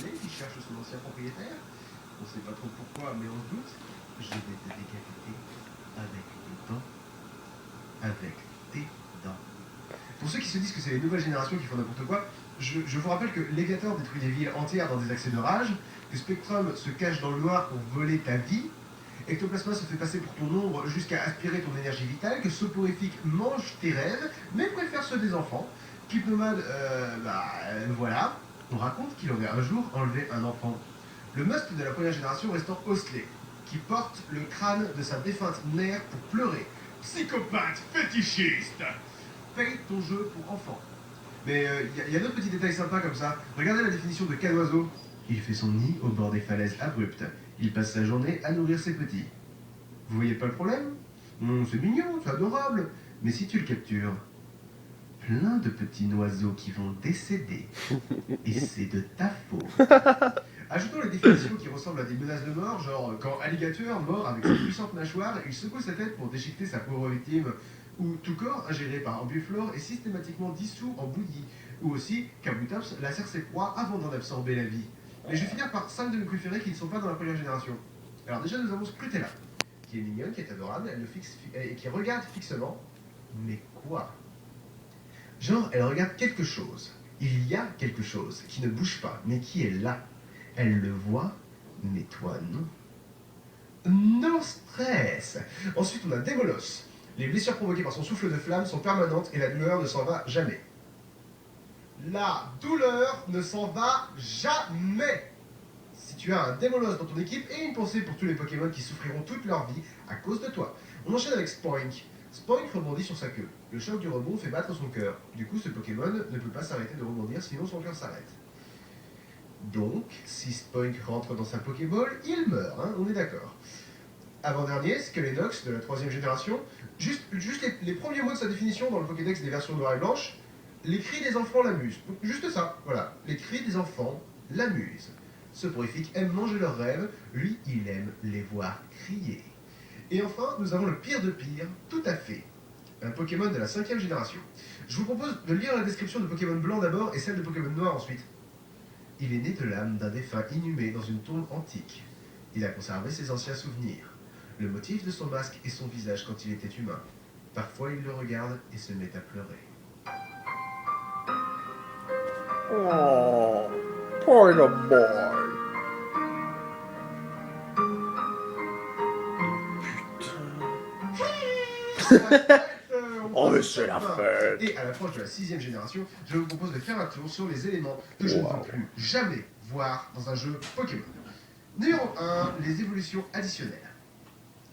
blessé qui cherche son ancien propriétaire. On sait pas trop pourquoi, mais on se doute. Je vais te décapiter avec tes dents. Avec tes dents. Pour ceux qui se disent que c'est les nouvelles générations qui font n'importe quoi, je vous rappelle que Legator détruit des villes entières dans des accès de rage, que Spectrum se cache dans le noir pour voler ta vie, Ectoplasma se fait passer pour ton ombre jusqu'à aspirer ton énergie vitale, que Soporifique mange tes rêves, mais préfère ceux des enfants, qu'Hypnomade, voilà, on raconte qu'il aurait un jour enlevé un enfant. Le must de la première génération restant Osley, qui porte le crâne de sa défunte mère pour pleurer. Psychopathe fétichiste. Paye ton jeu pour enfants. Mais y a d'autres petits détails sympas comme ça. Regardez la définition de Canoiseau. Il fait son nid au bord des falaises abruptes. Il passe sa journée à nourrir ses petits. Vous voyez pas le problème? C'est mignon, c'est adorable. Mais si tu le captures, plein de petits oiseaux qui vont décéder. Et c'est de ta faute. Ajoutons les définitions qui ressemblent à des menaces de mort, genre quand Alligator, mort avec sa puissante mâchoire, il secoue sa tête pour déchiqueter sa pauvre victime, ou tout corps ingéré par Ambiflore est systématiquement dissous en bouillie, ou aussi Kabutops lacère ses proies avant d'en absorber la vie. Mais je vais finir par 5 de mes préférés qui ne sont pas dans la première génération. Alors déjà nous avons Scrutella, qui est mignonne, qui est adorable, et qui regarde fixement. Mais quoi? Genre, elle regarde quelque chose. Il y a quelque chose qui ne bouge pas, mais qui est là. Elle le voit, mais toi non. No stress. Ensuite, on a Démolos. Les blessures provoquées par son souffle de flamme sont permanentes et la douleur ne s'en va jamais. La douleur ne s'en va jamais. Si tu as un Démolos dans ton équipe et une pensée pour tous les Pokémon qui souffriront toute leur vie à cause de toi. On enchaîne avec Spoink. Spoink rebondit sur sa queue. Le choc du rebond fait battre son cœur. Du coup, ce Pokémon ne peut pas s'arrêter de rebondir, sinon son cœur s'arrête. Donc, si Spoink rentre dans sa Pokéball, il meurt, hein, on est d'accord. Avant-dernier, Skelenox de la 3ème génération, juste les premiers mots de sa définition dans le Pokédex des versions noires et blanches, les cris des enfants l'amusent. Juste ça, voilà. Les cris des enfants l'amusent. Soporifique aime manger leurs rêves, lui, il aime les voir crier. Et enfin, nous avons le pire de pire, tout à fait. Un Pokémon de la 5ème génération. Je vous propose de lire la description de Pokémon blanc d'abord et celle de Pokémon noir ensuite. Il est né de l'âme d'un défunt inhumé dans une tombe antique. Il a conservé ses anciens souvenirs. Le motif de son masque est son visage quand il était humain. Parfois, il le regarde et se met à pleurer. Oh, poor boy. Oh, mais c'est la fête. Et à l'approche de la 6ème génération, je vous propose de faire un tour sur les éléments que je ne veux plus jamais voir dans un jeu Pokémon. Numéro 1, les évolutions additionnelles.